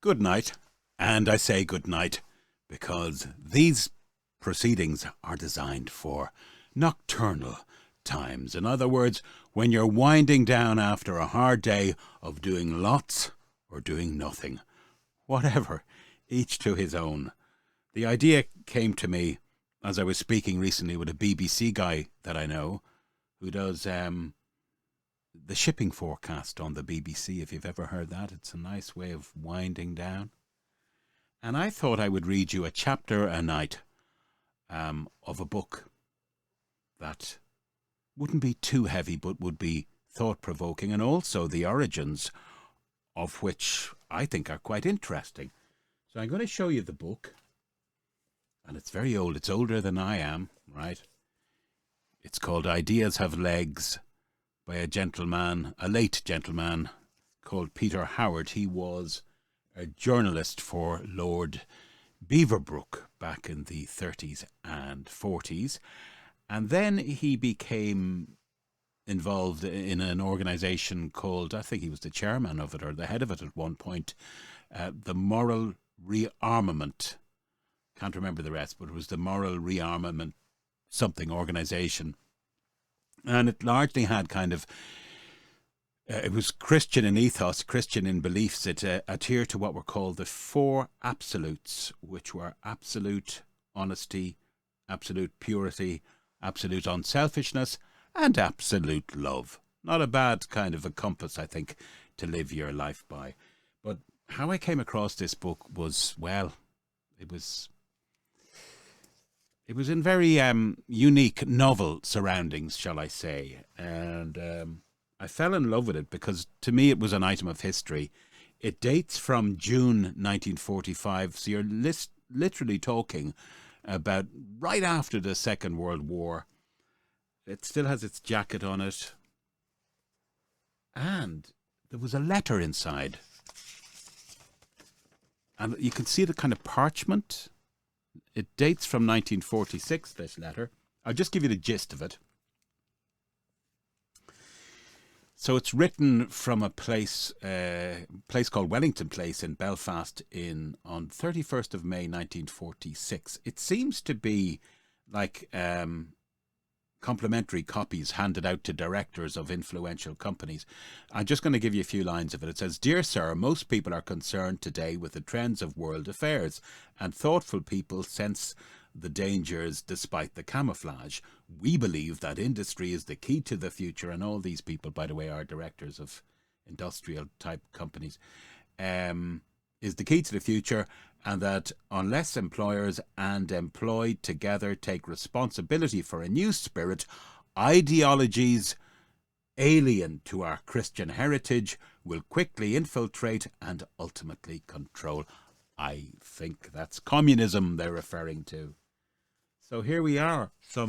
Good night. And I say good night because these proceedings are designed for nocturnal times. In other words, when you're winding down after a hard day of doing lots or doing nothing. Whatever, each to his own. The idea came to me as I was speaking recently with a BBC guy that I know who does the shipping forecast on the BBC, if you've ever heard that. It's a nice way of winding down. And I thought I would read you a chapter a night of a book that wouldn't be too heavy but would be thought-provoking, and also the origins of which I think are quite interesting. So I'm going to show you the book, and it's very old. It's older than I am, right? It's called Ideas Have Legs by a late gentleman called Peter Howard. He was a journalist for Lord Beaverbrook back in the 30s and 40s. And then he became involved in an organisation called, I think he was the chairman of it or the head of it at one point, the Moral Rearmament. Can't remember the rest, but it was the Moral Rearmament something organisation. And it largely had kind of, it was Christian in ethos, Christian in beliefs. It adhered to what were called the four absolutes, which were absolute honesty, absolute purity, absolute unselfishness, and absolute love. Not a bad kind of a compass, I think, to live your life by. But how I came across this book was, well, it was in very unique, novel surroundings, shall I say. And I fell in love with it because, to me, it was an item of history. It dates from June 1945, so you're literally talking about right after the Second World War. It still has its jacket on it. And there was a letter inside. And you can see the kind of parchment. It dates from 1946, this letter. I'll just give you the gist of it. So it's written from a place called Wellington Place in Belfast on 31st of May 1946. It seems to be like complimentary copies handed out to directors of influential companies. I'm just going to give you a few lines of it. It says, "Dear Sir, most people are concerned today with the trends of world affairs, and thoughtful people sense the dangers despite the camouflage. We believe that industry is the key to the future," and all these people, by the way, are directors of industrial type companies, "is the key to the future, and that unless employers and employed together take responsibility for a new spirit, ideologies alien to our Christian heritage will quickly infiltrate and ultimately control." I think that's communism they're referring to. So here we are, I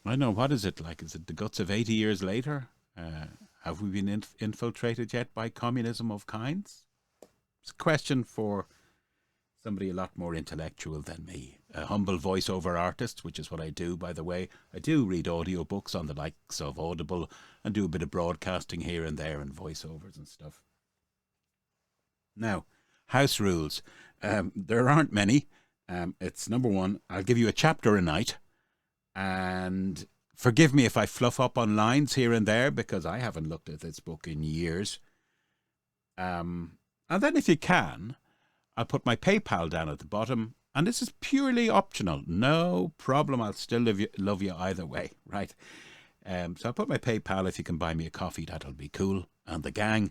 don't know, what is it like? Is it the guts of 80 years later? Have we been infiltrated yet by communism of kinds? It's a question for somebody a lot more intellectual than me. A humble voiceover artist, which is what I do, by the way. I do read audiobooks on the likes of Audible and do a bit of broadcasting here and there and voiceovers and stuff. Now, house rules. There aren't many. It's number one, I'll give you a chapter a night. And forgive me if I fluff up on lines here and there, because I haven't looked at this book in years. And then if you can, I'll put my PayPal down at the bottom. And this is purely optional. No problem. I'll still love you either way, right? So I'll put my PayPal. If you can buy me a coffee, that'll be cool. And the gang.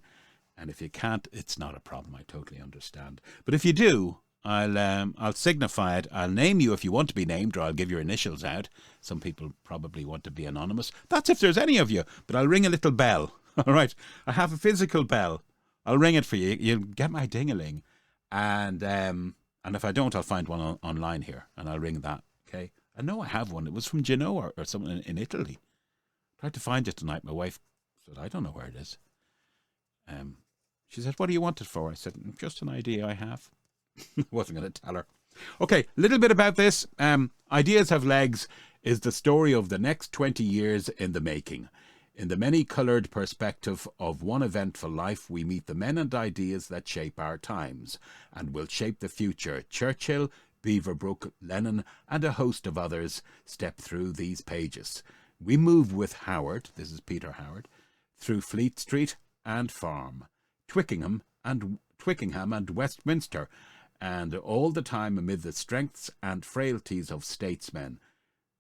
And if you can't, it's not a problem. I totally understand. But if you do, I'll signify it. I'll name you if you want to be named, or I'll give your initials out. Some people probably want to be anonymous. That's if there's any of you. But I'll ring a little bell. All right. I have a physical bell. I'll ring it for you. You'll get my ding-a-ling. And if I don't, I'll find one online here, and I'll ring that. Okay. I know I have one. It was from Genoa or something in Italy. Tried to find it tonight. My wife said, I don't know where it is. She said, "What do you want it for?" I said, "Just an idea I have." I wasn't going to tell her. Okay, a little bit about this. Ideas Have Legs is the story of the next 20 years in the making. In the many-coloured perspective of one eventful life, we meet the men and ideas that shape our times and will shape the future. Churchill, Beaverbrook, Lennon, and a host of others step through these pages. We move with Howard, this is Peter Howard, through Fleet Street and Farm, Twickenham and Westminster, and all the time amid the strengths and frailties of statesmen,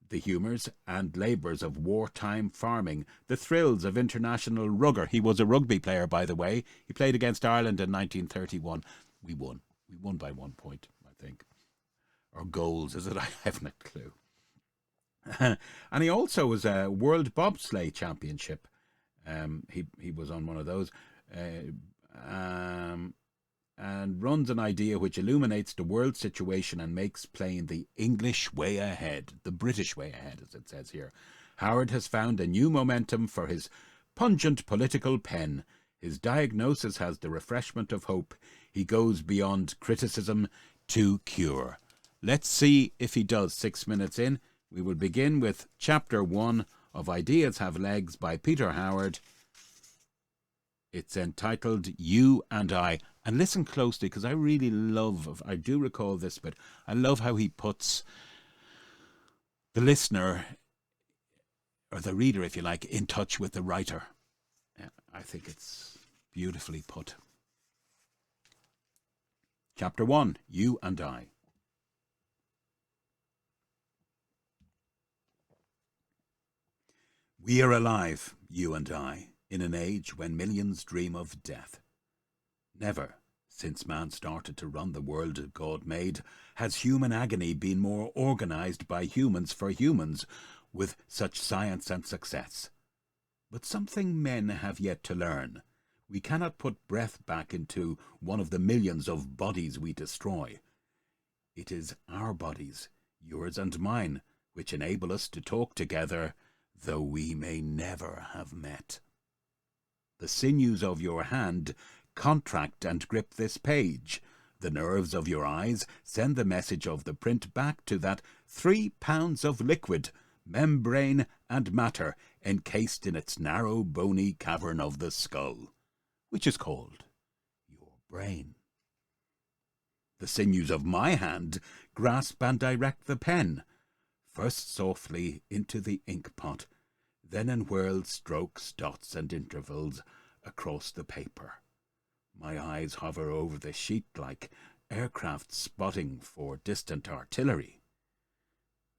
the humours and labours of wartime farming, the thrills of international rugger. He was a rugby player, by the way. He played against Ireland in 1931. We won. We won by 1 point, I think. Or goals, is it? I haven't a clue. And he also was a World Bobsleigh Championship. He was on one of those. And runs an idea which illuminates the world situation and makes plain the English way ahead, the British way ahead, as it says here. Howard has found a new momentum for his pungent political pen. His diagnosis has the refreshment of hope. He goes beyond criticism to cure. Let's see if he does 6 minutes in. We will begin with Chapter 1 of Ideas Have Legs by Peter Howard. It's entitled You and I. And listen closely, because I really love, I do recall this, but I love how he puts the listener, or the reader, if you like, in touch with the writer. I think it's beautifully put. Chapter 1, You and I. We are alive, you and I, in an age when millions dream of death. Never, since man started to run the world God made, has human agony been more organized by humans for humans, with such science and success. But something men have yet to learn. We cannot put breath back into one of the millions of bodies we destroy. It is our bodies, yours and mine, which enable us to talk together, though we may never have met. The sinews of your hand contract and grip this page. The nerves of your eyes send the message of the print back to that 3 pounds of liquid, membrane and matter encased in its narrow bony cavern of the skull, which is called your brain. The sinews of my hand grasp and direct the pen, first softly into the ink pot, then in whirled strokes, dots and intervals across the paper. My eyes hover over the sheet like aircraft spotting for distant artillery.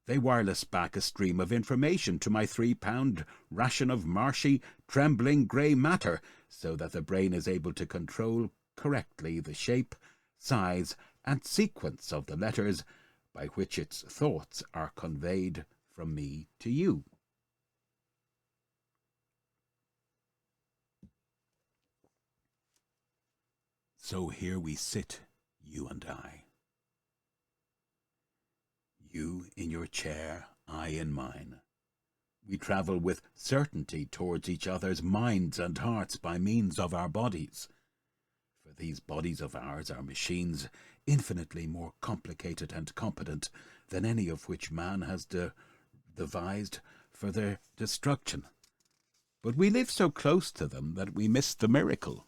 They wireless back a stream of information to my 3-pound ration of marshy, trembling grey matter, so that the brain is able to control correctly the shape, size, and sequence of the letters by which its thoughts are conveyed from me to you. So here we sit, you and I. You in your chair, I in mine. We travel with certainty towards each other's minds and hearts by means of our bodies. For these bodies of ours are machines infinitely more complicated and competent than any of which man has devised for their destruction. But we live so close to them that we miss the miracle.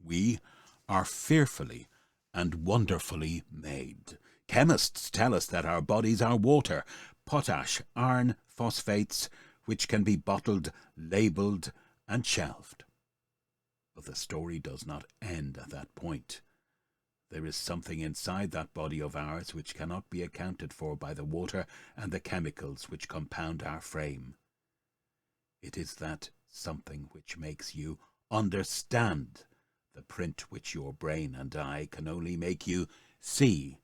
We are fearfully and wonderfully made. Chemists tell us that our bodies are water, potash, iron, phosphates, which can be bottled, labelled, and shelved. But the story does not end at that point. There is something inside that body of ours which cannot be accounted for by the water and the chemicals which compound our frame. It is that something which makes you understand the print which your brain and I can only make you see.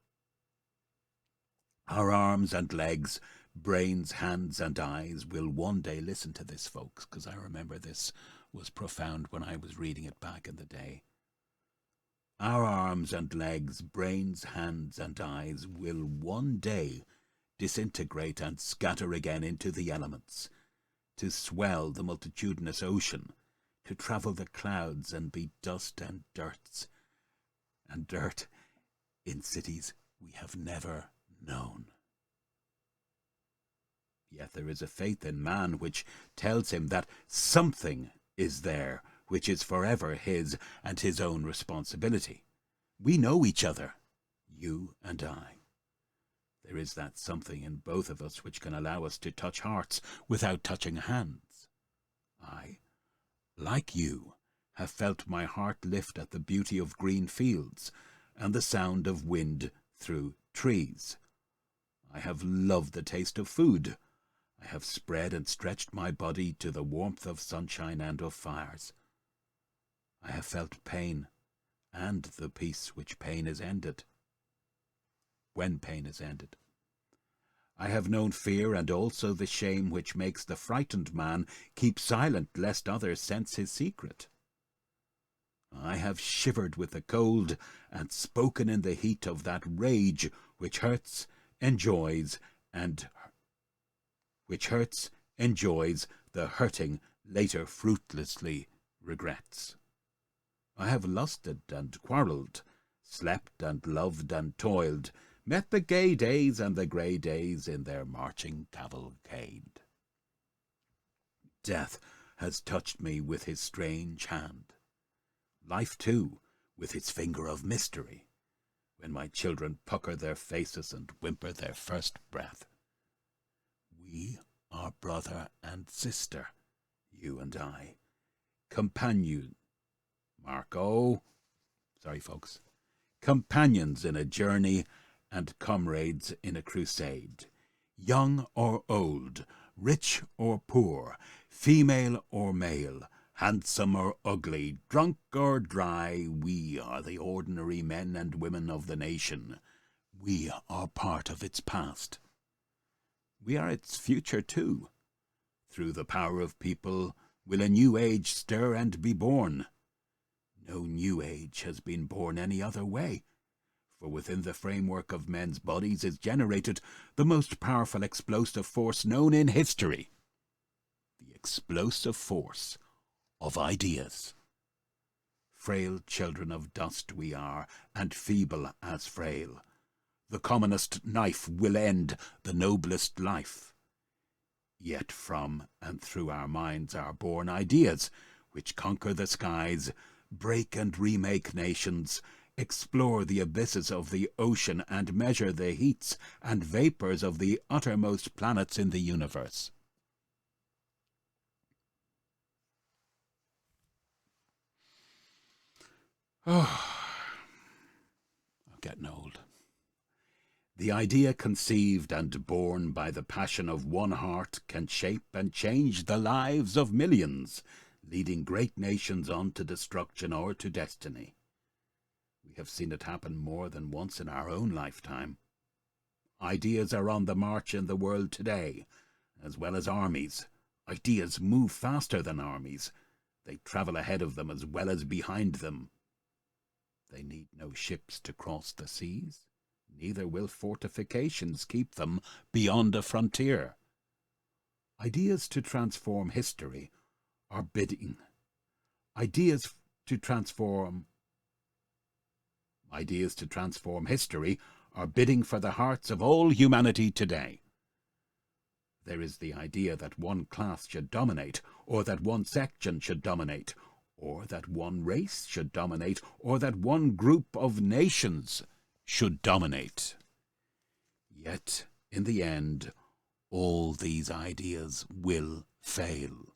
Our arms and legs, brains, hands and eyes will one day listen to this, folks, because I remember this was profound when I was reading it back in the day. Our arms and legs, brains, hands and eyes will one day disintegrate and scatter again into the elements, to swell the multitudinous ocean, to travel the clouds and be dust and dirt in cities we have never known. Yet there is a faith in man which tells him that something is there which is forever his and his own responsibility. We know each other, you and I. There is that something in both of us which can allow us to touch hearts without touching hands. I, like you, have felt my heart lift at the beauty of green fields and the sound of wind through trees. I have loved the taste of food. I have spread and stretched my body to the warmth of sunshine and of fires. I have felt pain and the peace which pain is ended, when pain is ended. I have known fear and also the shame which makes the frightened man keep silent lest others sense his secret. I have shivered with the cold and spoken in the heat of that rage which hurts, enjoys, the hurting later fruitlessly regrets. I have lusted and quarrelled, slept and loved and toiled, met the gay days and the grey days in their marching cavalcade. Death has touched me with his strange hand. Life, too, with its finger of mystery, when my children pucker their faces and whimper their first breath. We are brother and sister, you and I, companions in a journey and comrades in a crusade. Young or old, rich or poor, female or male, handsome or ugly, drunk or dry, we are the ordinary men and women of the nation. We are part of its past. We are its future too. Through the power of people will a new age stir and be born. No new age has been born any other way, for within the framework of men's bodies is generated the most powerful explosive force known in history. The explosive force of ideas. Frail children of dust we are, and feeble as frail. The commonest knife will end the noblest life. Yet from and through our minds are born ideas, which conquer the skies, break and remake nations, explore the abysses of the ocean, and measure the heats and vapours of the uttermost planets in the universe. Oh, I'm getting old. The idea conceived and born by the passion of one heart can shape and change the lives of millions, leading great nations on to destruction or to destiny. We have seen it happen more than once in our own lifetime. Ideas are on the march in the world today, as well as armies. Ideas move faster than armies. They travel ahead of them as well as behind them. They need no ships to cross the seas. Neither will fortifications keep them beyond a frontier. Ideas to transform history are bidding. Ideas to transform history are bidding for the hearts of all humanity today. There is the idea that one class should dominate, or that one section should dominate, or that one race should dominate, or that one group of nations should dominate. Yet, in the end, all these ideas will fail.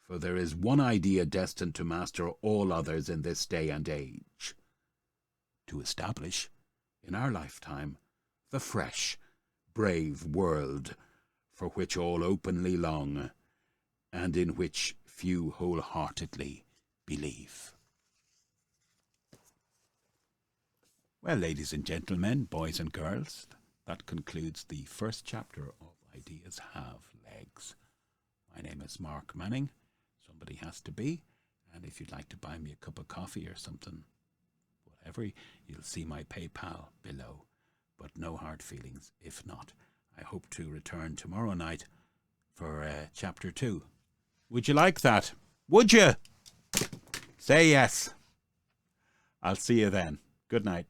For there is one idea destined to master all others in this day and age: to establish, in our lifetime, the fresh, brave world for which all openly long, and in which few wholeheartedly believe. Well, ladies and gentlemen, boys and girls, that concludes the first chapter of Ideas Have Legs. My name is Mark Manning. Somebody has to be. And if you'd like to buy me a cup of coffee or something, whatever, you'll see my PayPal below. But no hard feelings if not. I hope to return tomorrow night for chapter 2. Would you like that? Would you? Say yes. I'll see you then. Good night.